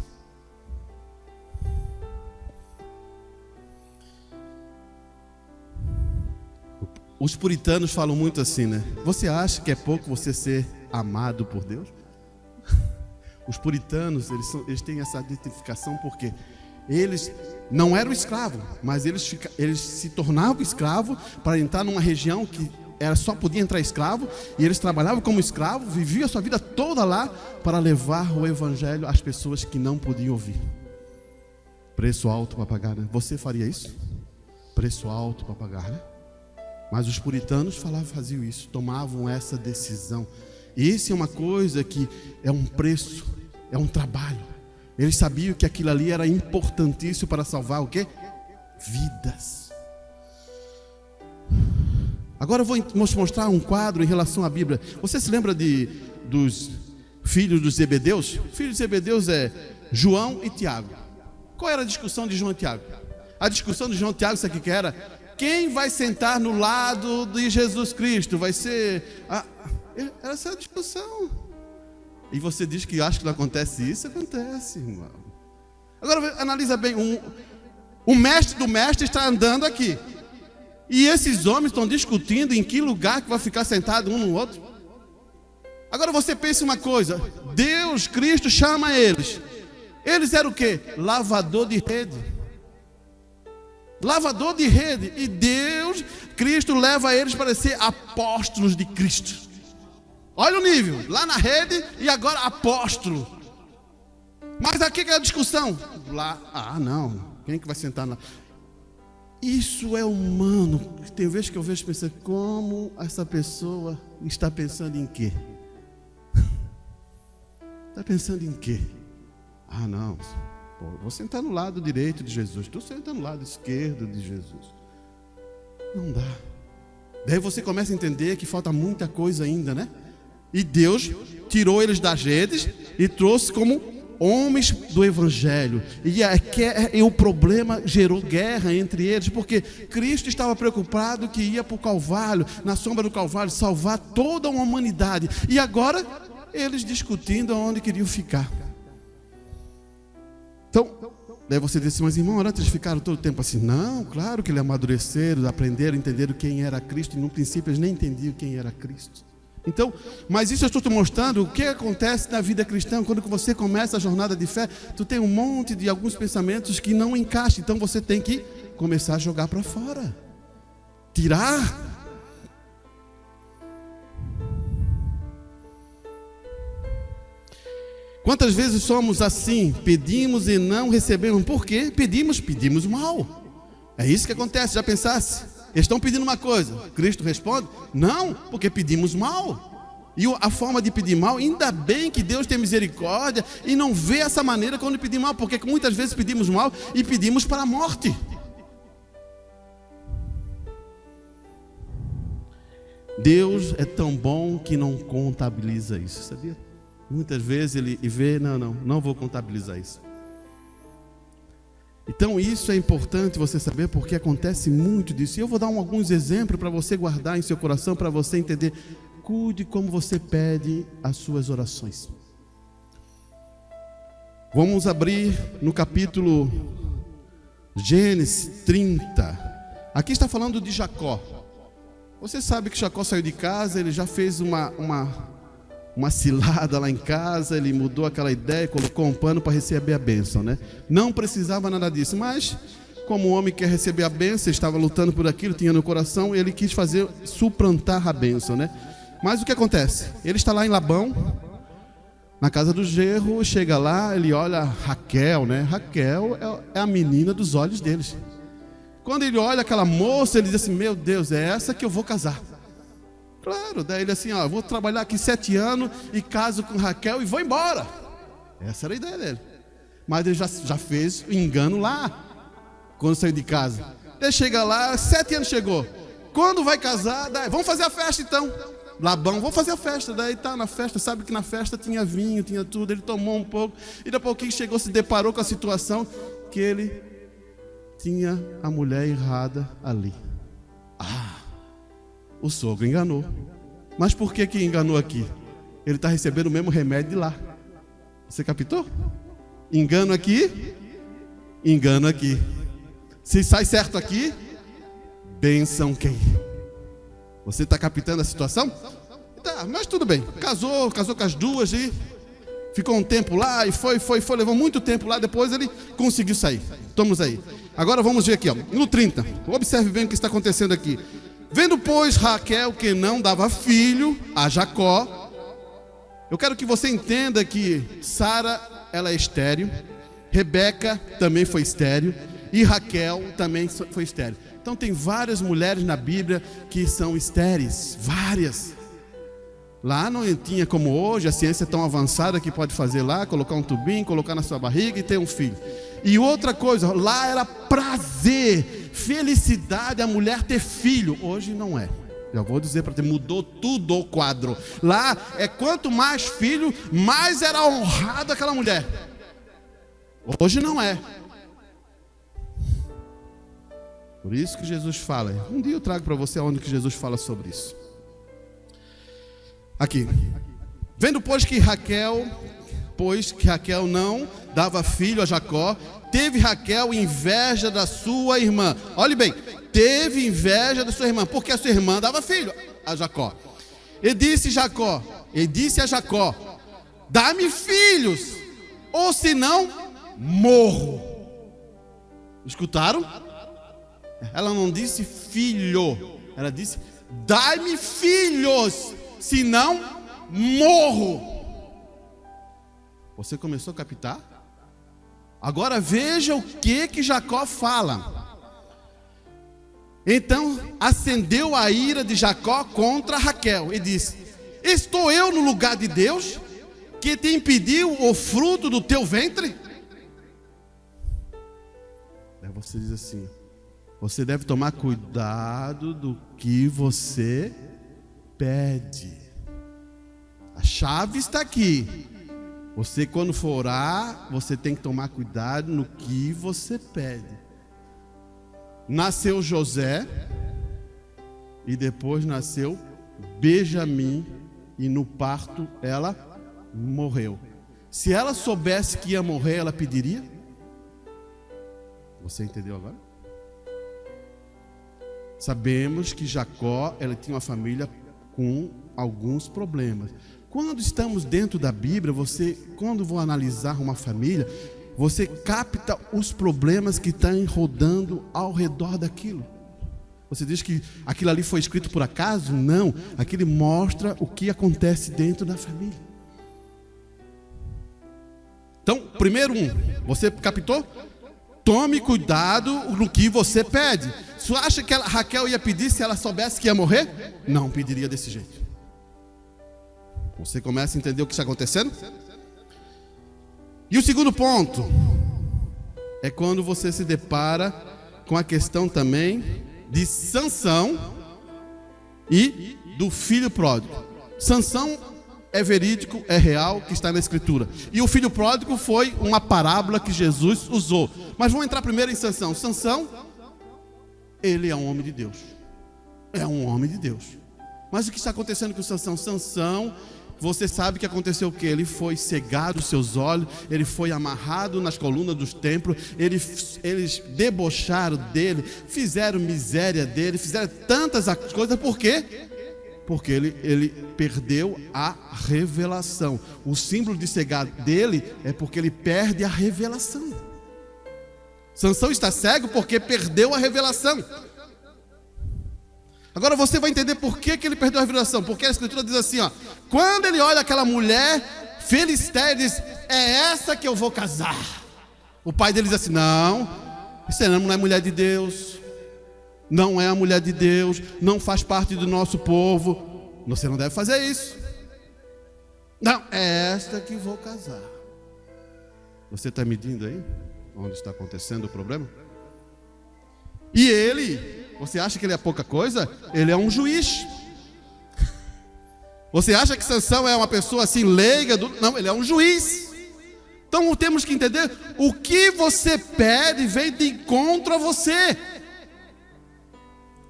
Os puritanos falam muito assim, né? Você acha que é pouco você ser amado por Deus? Os puritanos, eles têm essa identificação porque eles não eram escravos, mas eles se tornavam escravos para entrar numa região que só podia entrar escravo, e eles trabalhavam como escravos, viviam a sua vida toda lá para levar o evangelho às pessoas que não podiam ouvir. Preço alto para pagar, né? Você faria isso? Preço alto para pagar, né? Mas os puritanos faziam isso, tomavam essa decisão. E isso é uma coisa que é um preço, é um trabalho. Eles sabiam que aquilo ali era importantíssimo para salvar o quê? Vidas. Agora eu vou mostrar um quadro em relação à Bíblia. Você se lembra dos filhos dos Zebedeus? Filhos de Zebedeus é João e Tiago. Qual era a discussão de João e Tiago? A discussão de João e Tiago, sabe o que era? Quem vai sentar no lado de Jesus Cristo? Vai ser... Era essa a discussão. E você diz que acha que não acontece isso? Acontece, irmão. Agora analisa bem. O mestre do mestre está andando aqui, e esses homens estão discutindo em que lugar que vai ficar sentado um no outro. Agora você pensa uma coisa: Deus, Cristo chama eles. Eles eram o quê? Lavador de rede. Lavador de rede. E Deus, Cristo leva eles para ser apóstolos de Cristo. Olha o nível, lá na rede e agora apóstolo. Mas aqui que é a discussão. Lá, não, quem que vai sentar lá? Isso é humano. Tem vezes que eu vejo pensando, como essa pessoa está pensando em quê? Está pensando em quê? Não, vou sentar no lado direito de Jesus, estou sentando no lado esquerdo de Jesus. Não dá. Daí você começa a entender que falta muita coisa ainda, né? E Deus tirou eles das redes e trouxe como homens do Evangelho. E o problema gerou guerra entre eles, porque Cristo estava preocupado que ia para o Calvário, na sombra do Calvário, salvar toda uma humanidade. E agora, eles discutindo aonde queriam ficar. Então, daí você diz assim, mas irmão, antes eles ficaram todo o tempo assim. Não, claro que eles amadureceram, aprenderam, entenderam quem era Cristo. E no princípio eles nem entendiam quem era Cristo. Então, mas isso eu estou te mostrando o que acontece na vida cristã. Quando você começa a jornada de fé, tu tem um monte de alguns pensamentos que não encaixam. Então você tem que começar a jogar para fora, tirar. Quantas vezes somos assim? Pedimos e não recebemos. Por quê? Pedimos mal. É isso que acontece. Já pensasse? Eles estão pedindo uma coisa, Cristo responde? Não, porque pedimos mal. E a forma de pedir mal, ainda bem que Deus tem misericórdia e não vê essa maneira quando pedir mal, porque muitas vezes pedimos mal e pedimos para a morte. Deus é tão bom que não contabiliza isso, sabia? Muitas vezes ele vê, não vou contabilizar isso. Então isso é importante você saber, porque acontece muito disso. E eu vou dar alguns exemplos para você guardar em seu coração, para você entender. Cuide como você pede as suas orações. Vamos abrir no capítulo Gênesis 30. Aqui está falando de Jacó. Você sabe que Jacó saiu de casa, ele já fez uma cilada lá em casa, ele mudou aquela ideia, colocou um pano para receber a bênção, né? Não precisava nada disso, mas como o homem quer receber a bênção, estava lutando por aquilo, tinha no coração, ele quis suplantar a bênção, né? Mas o que acontece? Ele está lá em Labão, na casa do genro, chega lá, ele olha Raquel, né? Raquel é a menina dos olhos deles. Quando ele olha aquela moça, ele diz assim: meu Deus, é essa que eu vou casar. Claro, daí ele assim, ó, vou trabalhar aqui 7 anos e caso com Raquel e vou embora. Essa era a ideia dele. Mas ele já fez o engano lá, quando saiu de casa. Ele chega lá, 7 anos chegou. Quando vai casar, daí, vamos fazer a festa então. Labão, vamos fazer a festa. Daí tá na festa, sabe que na festa tinha vinho, tinha tudo. Ele tomou um pouco e daqui a pouquinho chegou, se deparou com a situação que ele tinha a mulher errada ali. O sogro enganou. Mas por que enganou aqui? Ele está recebendo o mesmo remédio de lá. Você captou? Engano aqui, engano aqui. Se sai certo aqui, bênção quem? Você está captando a situação? Tá, mas tudo bem. Casou com as duas e ficou um tempo lá e foi, levou muito tempo lá, depois ele conseguiu sair. Estamos aí. Agora vamos ver aqui, ó, no 30. Observe bem o que está acontecendo aqui. Vendo, pois, Raquel que não dava filho a Jacó. Eu quero que você entenda que Sara, ela é estéril. Rebeca também foi estéril. E Raquel também foi estéril. Então tem várias mulheres na Bíblia que são estéreis, várias. Lá não tinha como hoje, a ciência é tão avançada que pode fazer lá, colocar um tubinho, colocar na sua barriga e ter um filho. E outra coisa, lá era prazer, felicidade a mulher ter filho. Hoje não é. Já vou dizer para você, mudou tudo o quadro. Lá é quanto mais filho, mais era honrada aquela mulher. Hoje não é. Por isso que Jesus fala. Um dia eu trago para você onde que Jesus fala sobre isso. Aqui. Vendo, pois que Raquel não dava filho a Jacó, teve Raquel inveja da sua irmã. Olhe bem, teve inveja da sua irmã, porque a sua irmã dava filho a Jacó. E disse a Jacó: dá-me filhos, ou senão morro. Escutaram? Ela não disse filho, ela disse: dai-me filhos, senão morro. Você começou a captar? Agora veja o que Jacó fala. Então acendeu a ira de Jacó contra Raquel e disse: estou eu no lugar de Deus, que te impediu o fruto do teu ventre? Aí você diz assim: você deve tomar cuidado do que você pede. A chave está aqui. Você, quando for orar, você tem que tomar cuidado no que você pede. Nasceu José e depois nasceu Benjamim, e no parto ela morreu. Se ela soubesse que ia morrer, ela pediria? Você entendeu agora? Sabemos que Jacó, ela tinha uma família com alguns problemas. Quando estamos dentro da Bíblia, quando vou analisar uma família, você capta os problemas que estão rodando ao redor daquilo. Você diz que aquilo ali foi escrito por acaso? Não, aquilo mostra o que acontece dentro da família. Então, primeiro você captou? Tome cuidado no que você pede. Você acha que Raquel ia pedir se ela soubesse que ia morrer? Não pediria desse jeito. Você começa a entender o que está acontecendo? E o segundo ponto é quando você se depara com a questão também de Sansão e do filho pródigo. Sansão é verídico, é real, que está na Escritura. E o filho pródigo foi uma parábola que Jesus usou. Mas vamos entrar primeiro em Sansão. Sansão, ele é um homem de Deus. É um homem de Deus. Mas o que está acontecendo com Sansão? Sansão, você sabe que aconteceu o quê? Ele foi cegado os seus olhos, ele foi amarrado nas colunas dos templos, eles debocharam dele, fizeram miséria dele, fizeram tantas coisas, por quê? Porque ele perdeu a revelação. O símbolo de cegar dele é porque ele perde a revelação. Sansão está cego porque perdeu a revelação. Agora você vai entender por que ele perdeu a revelação. Porque a Escritura diz assim, ó, quando ele olha aquela mulher filisteia, ele diz, é essa que eu vou casar. O pai dele diz assim, não, essa não é mulher de Deus, não é a mulher de Deus, não faz parte do nosso povo, você não deve fazer isso. Não, é esta que vou casar. Você está medindo aí onde está acontecendo o problema? E ele, você acha que ele é pouca coisa? Ele é um juiz. Você acha que Sansão é uma pessoa assim leiga? Não, ele é um juiz. Então temos que entender, o que você pede vem de encontro a você.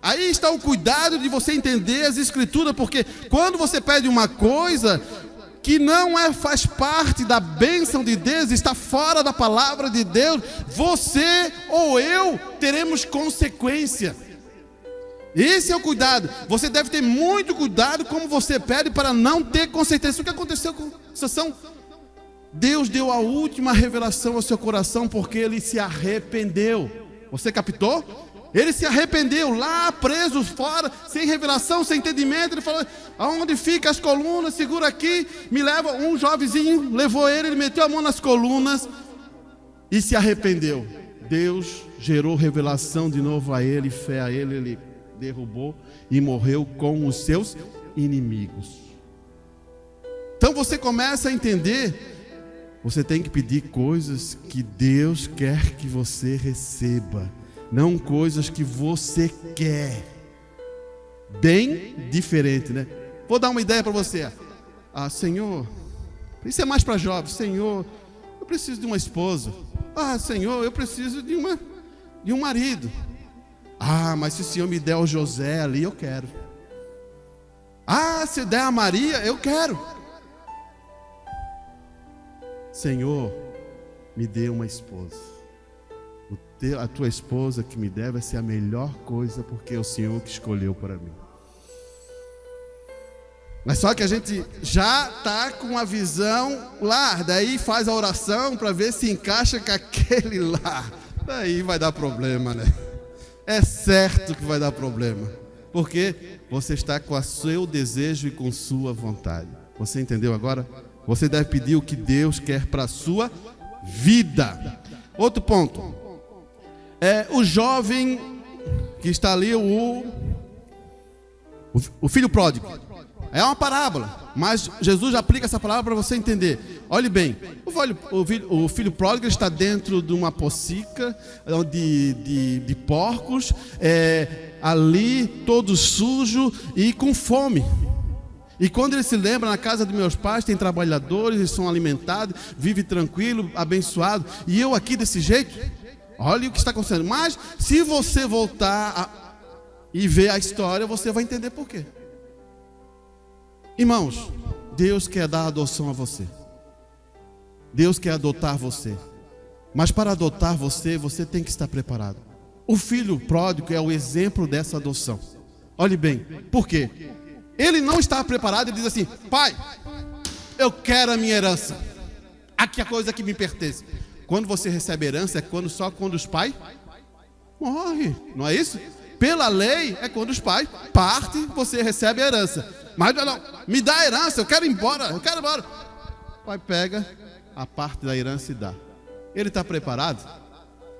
Aí está o cuidado de você entender as Escrituras, porque quando você pede uma coisa que não faz parte da bênção de Deus, está fora da palavra de Deus, você ou eu teremos consequência. Esse é o cuidado. Você deve ter muito cuidado como você pede para não ter consequência. O que aconteceu com Sansão? Deus deu a última revelação ao seu coração porque ele se arrependeu. Você captou? Ele se arrependeu lá, preso fora, sem revelação, sem entendimento. Ele falou, aonde fica as colunas? Segura aqui, me leva. Um jovenzinho levou ele meteu a mão nas colunas e se arrependeu. Deus gerou revelação de novo a ele, fé a ele, ele derrubou e morreu com os seus inimigos. Então você começa a entender, você tem que pedir coisas que Deus quer que você receba, não coisas que você quer. Bem diferente, né? Vou dar uma ideia para você. Senhor, isso é mais para jovens. Senhor, eu preciso de uma esposa. Senhor, eu preciso de um marido. Mas se o Senhor me der o José ali, eu quero. Se der a Maria, eu quero. Senhor, me dê uma esposa. A tua esposa que me der vai ser a melhor coisa, porque é o Senhor que escolheu para mim. Mas só que a gente já está com a visão lá, daí faz a oração para ver se encaixa com aquele lá. Daí vai dar problema, né? É certo que vai dar problema, porque você está com o seu desejo e com sua vontade. Você entendeu agora? Você deve pedir o que Deus quer para a sua vida. Outro ponto. O jovem que está ali, o filho pródigo. É uma parábola, mas Jesus aplica essa palavra para você entender. Olhe bem, o filho pródigo está dentro de uma pocica de porcos, ali todo sujo e com fome. E quando ele se lembra, na casa dos meus pais tem trabalhadores, eles são alimentados, vive tranquilo, abençoado, e eu aqui desse jeito. Olha o que está acontecendo. Mas se você voltar e ver a história, você vai entender por quê. Irmãos, Deus quer dar adoção a você. Deus quer adotar você. Mas para adotar você, você tem que estar preparado. O filho pródigo é o exemplo dessa adoção. Olhe bem, por quê? Ele não está preparado, ele diz assim: pai, eu quero a minha herança. Aqui é a coisa que me pertence. Quando você recebe herança, é só quando os pais morrem, não é isso? Pela lei, é quando os pais partem, você recebe a herança. Mas não, me dá a herança, eu quero ir embora, O pai pega a parte da herança e dá. Ele está preparado?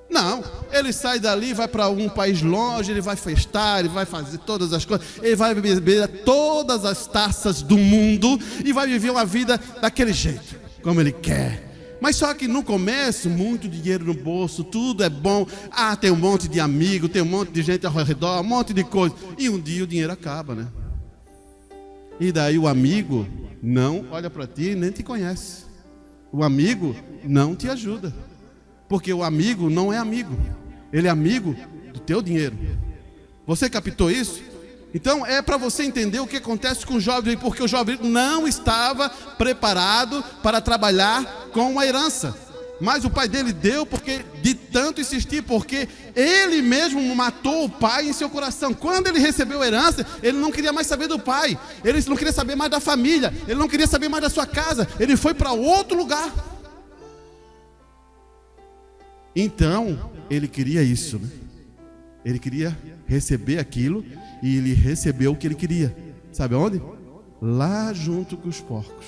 Não, ele sai dali, vai para um país longe, ele vai festar, ele vai fazer todas as coisas, ele vai beber todas as taças do mundo e vai viver uma vida daquele jeito, como ele quer. Mas só que no começo, muito dinheiro no bolso, tudo é bom. Tem um monte de amigo, tem um monte de gente ao redor, um monte de coisa. E um dia o dinheiro acaba, né? E daí o amigo não olha para ti e nem te conhece. O amigo não te ajuda. Porque o amigo não é amigo. Ele é amigo do teu dinheiro. Você captou isso? Então é para você entender o que acontece com o jovem, porque o jovem não estava preparado para trabalhar com a herança. Mas o pai dele deu porque de tanto insistir, porque ele mesmo matou o pai em seu coração. Quando ele recebeu a herança, ele não queria mais saber do pai, ele não queria saber mais da família, ele não queria saber mais da sua casa, ele foi para outro lugar. Então, ele queria isso, né? Ele queria receber aquilo e ele recebeu o que ele queria. Sabe onde? Lá junto com os porcos.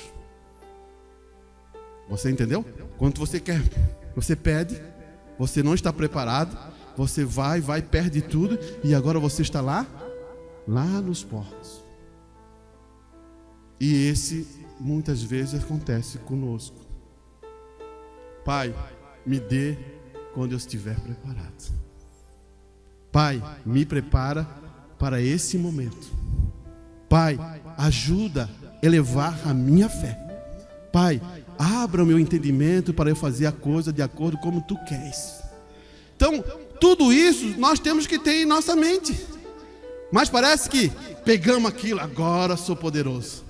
Você entendeu? Quando você quer, você pede, você não está preparado, você vai, perde tudo e agora você está lá nos porcos. E esse muitas vezes acontece conosco. Pai, me dê quando eu estiver preparado. Pai, me prepara para esse momento. Pai, ajuda a elevar a minha fé. Pai, abra o meu entendimento para eu fazer a coisa de acordo como tu queres. Então, tudo isso nós temos que ter em nossa mente. Mas parece que pegamos aquilo, agora sou poderoso.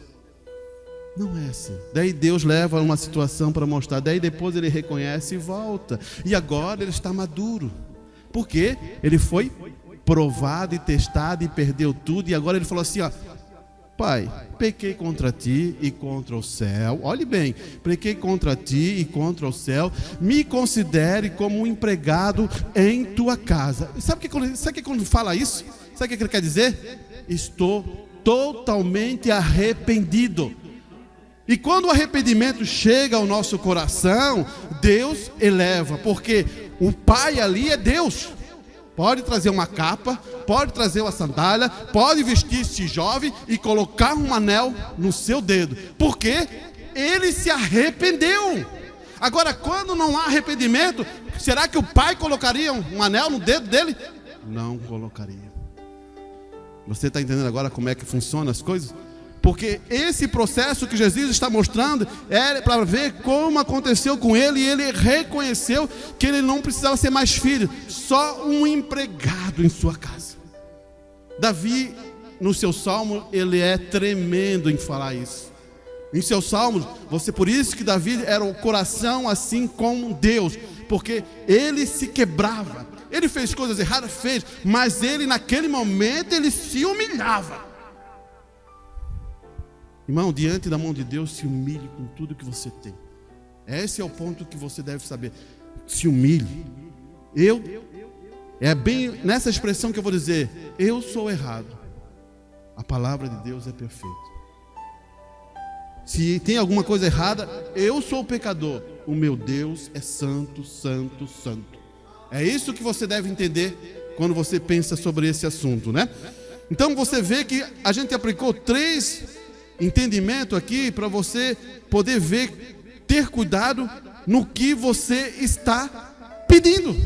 Não é assim. Daí Deus leva uma situação para mostrar. Daí depois ele reconhece e volta. E agora ele está maduro. Porque ele foi provado e testado e perdeu tudo. E agora ele falou assim, ó: Pai, pequei contra ti e contra o céu. Olhe bem, pequei contra ti e contra o céu. Me considere como um empregado em tua casa. Sabe que quando fala isso? Sabe o que ele quer dizer? Estou totalmente arrependido. E quando o arrependimento chega ao nosso coração, Deus eleva, porque o Pai ali é Deus. Pode trazer uma capa, pode trazer uma sandália, pode vestir-se jovem e colocar um anel no seu dedo, porque ele se arrependeu. Agora, quando não há arrependimento, será que o pai colocaria um anel no dedo dele? Não colocaria. Você está entendendo agora como é que funcionam as coisas? Porque esse processo que Jesus está mostrando é para ver como aconteceu com ele. E ele reconheceu que ele não precisava ser mais filho, só um empregado em sua casa. Davi, no seu salmo, ele é tremendo em falar isso. Em seus salmos, por isso que Davi era o coração assim com Deus, porque ele se quebrava. Ele fez coisas erradas, mas ele naquele momento ele se humilhava. Irmão, diante da mão de Deus, se humilhe com tudo que você tem. Esse é o ponto que você deve saber. Se humilhe. É bem nessa expressão que eu vou dizer: eu sou errado. A palavra de Deus é perfeita. Se tem alguma coisa errada, eu sou o pecador. O meu Deus é santo, santo, santo. É isso que você deve entender quando você pensa sobre esse assunto, né? Então você vê que a gente aplicou 3 entendimento aqui para você poder ver, ter cuidado no que você está pedindo,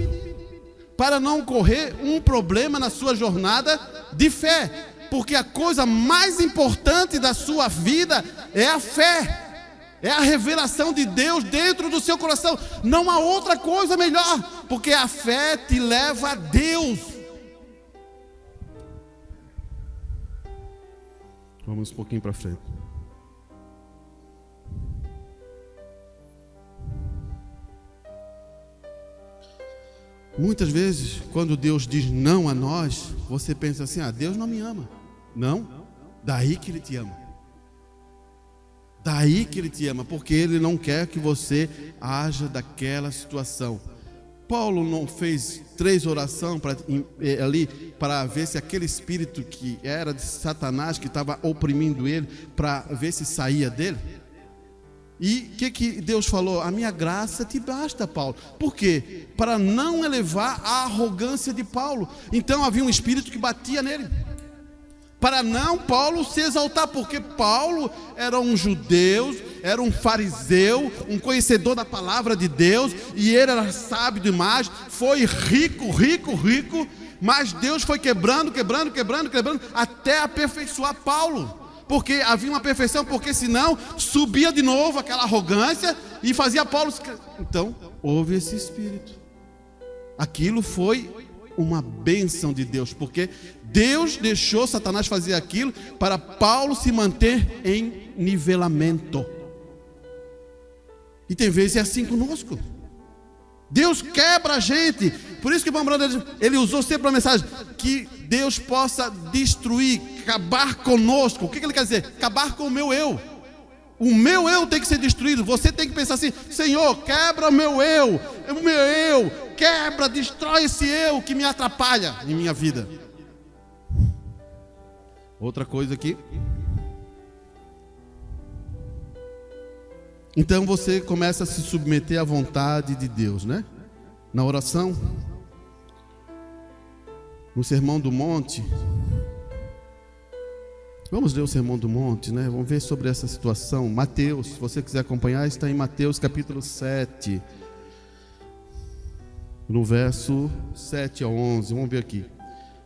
para não correr um problema na sua jornada de fé, porque a coisa mais importante da sua vida é a fé, é a revelação de Deus dentro do seu coração. Não há outra coisa melhor, porque a fé te leva a Deus. Vamos um pouquinho para frente. Muitas vezes, quando Deus diz não a nós, você pensa assim: Deus não me ama. Não, daí que Ele te ama. Daí que Ele te ama, porque Ele não quer que você haja daquela situação. Paulo não fez 3 orações ali para ver se aquele espírito que era de Satanás, que estava oprimindo ele, para ver se saía dele? E o que Deus falou? A minha graça te basta, Paulo. Por quê? Para não elevar a arrogância de Paulo. Então havia um espírito que batia nele, para não Paulo se exaltar, porque Paulo era um judeu, era um fariseu, um conhecedor da palavra de Deus, e ele era sábio demais, foi rico, mas Deus foi quebrando, até aperfeiçoar Paulo, porque havia uma perfeição, porque senão subia de novo aquela arrogância e fazia Paulo. Então, houve esse espírito. Aquilo foi uma bênção de Deus, porque Deus deixou Satanás fazer aquilo para Paulo se manter em nivelamento. E tem vezes é assim conosco. Deus quebra a gente. Por isso que o irmão ele usou sempre a mensagem que Deus possa destruir, acabar conosco. O que ele quer dizer? Acabar com o meu eu. O meu eu tem que ser destruído. Você tem que pensar assim: Senhor, quebra o meu eu, quebra, destrói esse eu que me atrapalha em minha vida. Outra coisa aqui. Então você começa a se submeter à vontade de Deus, né? Na oração, no Sermão do Monte. Vamos ler o Sermão do Monte, né? Vamos ver sobre essa situação. Mateus, se você quiser acompanhar, está em Mateus capítulo 7, no verso 7 a 11. Vamos ver aqui.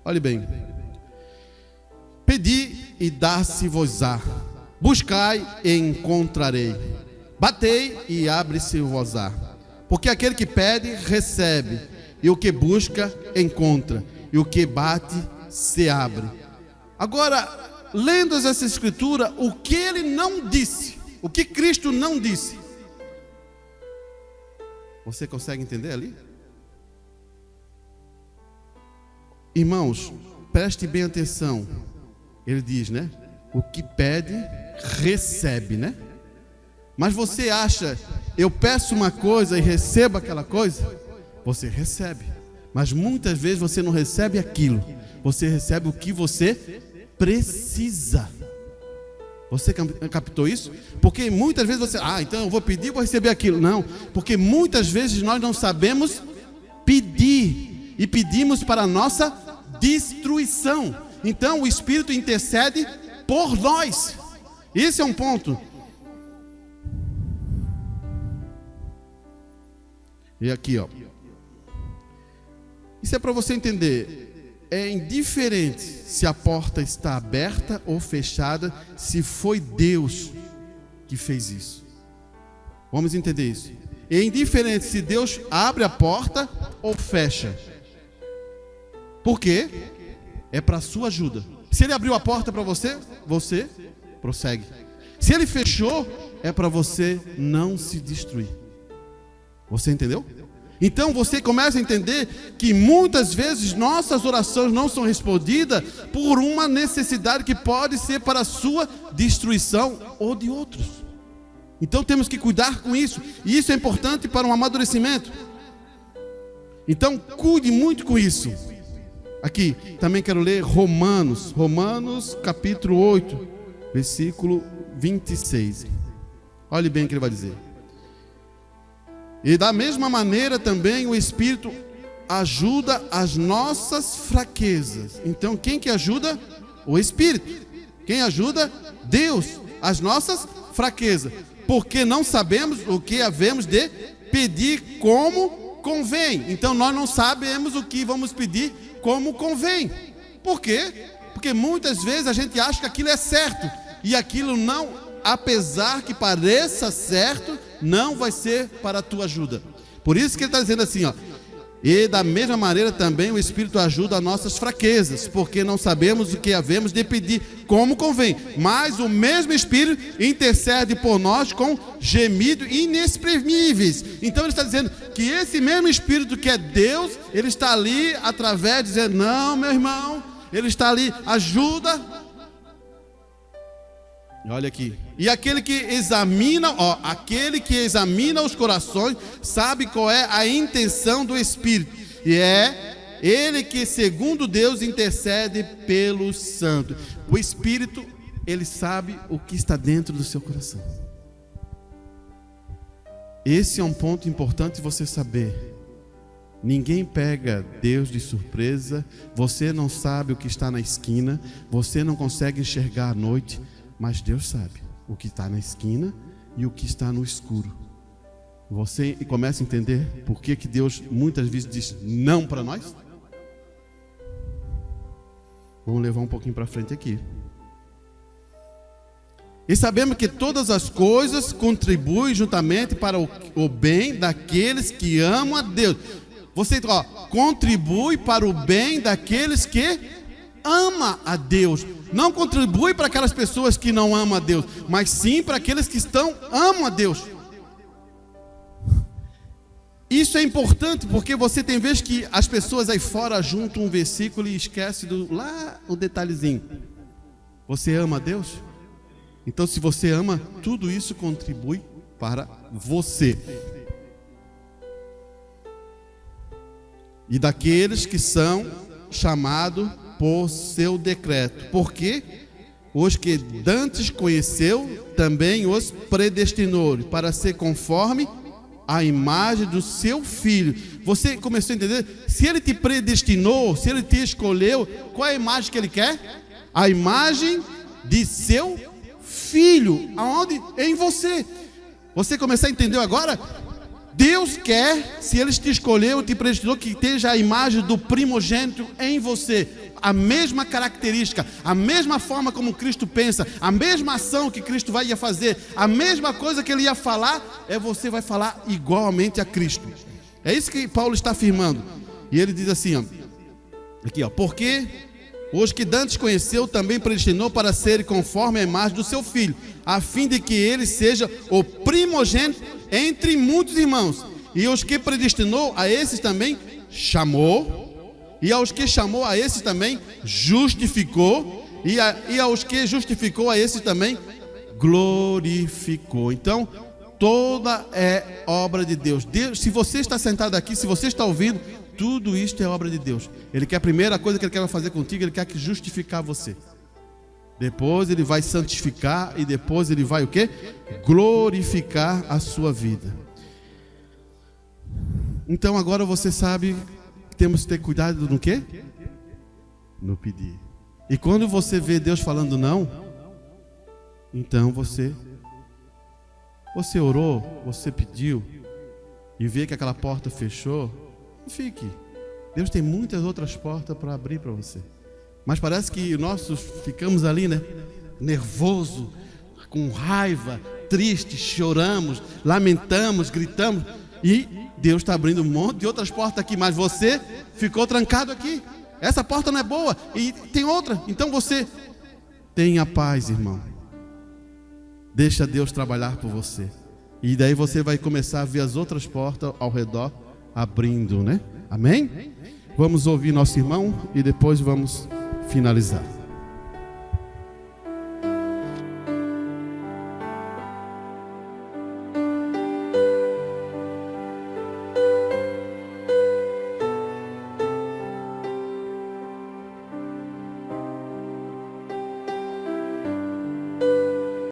Olhe bem. Pedi e dar-se-vos-á, buscai e encontrarei, batei e abre-se-vos-á. Porque aquele que pede, recebe, e o que busca, encontra, e o que bate, se abre. Agora, lendo essa escritura, o que ele não disse, o que Cristo não disse, você consegue entender ali? Irmãos, preste bem atenção. Ele diz, né? O que pede, recebe, né? Mas você acha, eu peço uma coisa e recebo aquela coisa? Você recebe. Mas muitas vezes você não recebe aquilo. Você recebe o que você precisa. Você captou isso? Porque muitas vezes você, então eu vou pedir e vou receber aquilo. Não, porque muitas vezes nós não sabemos pedir. E pedimos para a nossa destruição. Então o Espírito intercede por nós. Esse é um ponto. E aqui, ó. Isso é para você entender. É indiferente se a porta está aberta ou fechada, se foi Deus que fez isso. Vamos entender isso. É indiferente se Deus abre a porta ou fecha. Por quê? É para a sua ajuda. Se ele abriu a porta para você, você prossegue. Se ele fechou, é para você não se destruir. Você entendeu? Então você começa a entender que muitas vezes nossas orações não são respondidas por uma necessidade que pode ser para a sua destruição ou de outros. Então temos que cuidar com isso. E isso é importante para um amadurecimento. Então cuide muito com isso. Aqui, também quero ler Romanos capítulo 8, versículo 26. Olhe bem o que ele vai dizer. E da mesma maneira também o Espírito ajuda as nossas fraquezas. Então quem que ajuda? O Espírito. Quem ajuda? Deus. As nossas fraquezas. Porque não sabemos o que havemos de pedir como convém. Então nós não sabemos o que vamos pedir como convém. Por quê? Porque muitas vezes a gente acha que aquilo é certo. E aquilo não, apesar que pareça certo, não vai ser para a tua ajuda. Por isso que ele está dizendo assim, ó. E da mesma maneira também o Espírito ajuda as nossas fraquezas, porque não sabemos o que havemos de pedir como convém. Mas o mesmo Espírito intercede por nós com gemidos inexprimíveis. Então ele está dizendo que esse mesmo Espírito que é Deus, ele está ali através de dizer, não, meu irmão, ele está ali, ajuda. Olha aqui. E aquele que examina os corações, sabe qual é a intenção do Espírito. E é ele que, segundo Deus, intercede pelos santos. O Espírito, ele sabe o que está dentro do seu coração. Esse é um ponto importante você saber. Ninguém pega Deus de surpresa. Você não sabe o que está na esquina. Você não consegue enxergar à noite. Mas Deus sabe o que está na esquina e o que está no escuro. Você começa a entender por que Deus muitas vezes diz não para nós? Vamos levar um pouquinho para frente aqui. E sabemos que todas as coisas contribuem juntamente para o bem daqueles que amam a Deus. Você contribui para o bem daqueles que amam a Deus. Não contribui para aquelas pessoas que não amam a Deus, mas sim para aqueles que amam a Deus. Isso é importante porque você tem vezes que as pessoas aí fora juntam um versículo e esquecem lá o detalhezinho. Você ama a Deus? Então, se você ama, tudo isso contribui para você. E daqueles que são chamados por seu decreto. Porque os que dantes conheceu, também os predestinou para ser conforme a imagem do seu Filho. Você começou a entender? Se ele te predestinou, se ele te escolheu, qual é a imagem que ele quer? A imagem de seu Filho. Aonde? Em você. Você começou a entender agora? Deus quer, se ele te escolheu, te predestinou, que esteja a imagem do primogênito em você. A mesma característica, a mesma forma como Cristo pensa, a mesma ação que Cristo ia fazer, a mesma coisa que ele ia falar, você vai falar igualmente a Cristo. É isso que Paulo está afirmando. E ele diz assim, porque os que dantes conheceu também predestinou para ser conforme a imagem do seu Filho, a fim de que ele seja o primogênito entre muitos irmãos. E os que predestinou, a esses também chamou. E aos que chamou, a esses também justificou. E aos que justificou, a esses também glorificou. Então, toda é obra de Deus. Se você está sentado aqui, se você está ouvindo, tudo isto é obra de Deus. Ele quer, a primeira coisa que ele quer fazer contigo, ele quer justificar você. Depois ele vai santificar e depois ele vai o quê? Glorificar a sua vida. Então agora você sabe que temos que ter cuidado no quê? No pedir. E quando você vê Deus falando não, então você orou, você pediu e vê que aquela porta fechou, não fique. Deus tem muitas outras portas para abrir para você. Mas parece que nós ficamos ali, né? Nervoso, com raiva, triste, choramos, lamentamos, gritamos. E Deus está abrindo um monte de outras portas aqui, mas você ficou trancado aqui. Essa porta não é boa e tem outra. Então você tenha paz, irmão. Deixa Deus trabalhar por você. E daí você vai começar a ver as outras portas ao redor abrindo, né? Amém? Vamos ouvir nosso irmão e depois vamos finalizar.